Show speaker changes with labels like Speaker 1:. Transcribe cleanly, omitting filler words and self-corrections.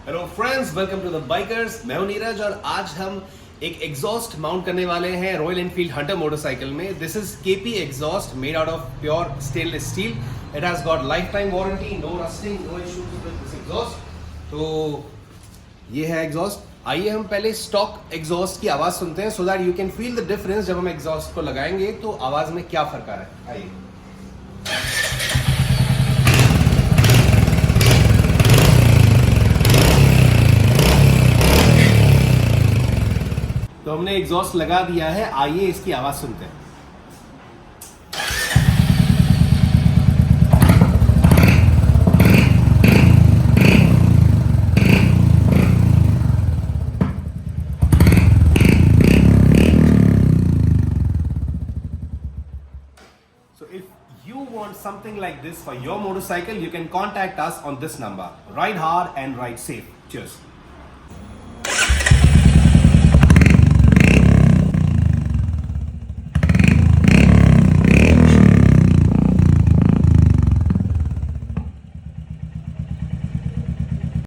Speaker 1: Hello friends, welcome to the bikers. मैं हूं नीरज और आज हम एक एग्जॉस्ट माउंट करने वाले हैं रॉयल एनफील्ड हंटर मोटरसाइकिल में। This is KP exhaust made out of pure stainless steel. It has got life time warranty, no rusting, no issues with this exhaust. तो ये है एग्जॉस्ट। आइए हम पहले स्टॉक एग्जॉस्ट की आवाज सुनते हैं so that you can feel the difference. जब हम एग्जॉस्ट को लगाएंगे तो आवाज में क्या फर्क आ रहा है। आइए। तो हमने एग्जॉस्ट लगा दिया है, आइए इसकी आवाज सुनते हैं। So if you want something like this for your motorcycle, you can contact us on this number. Ride hard and ride safe. Cheers.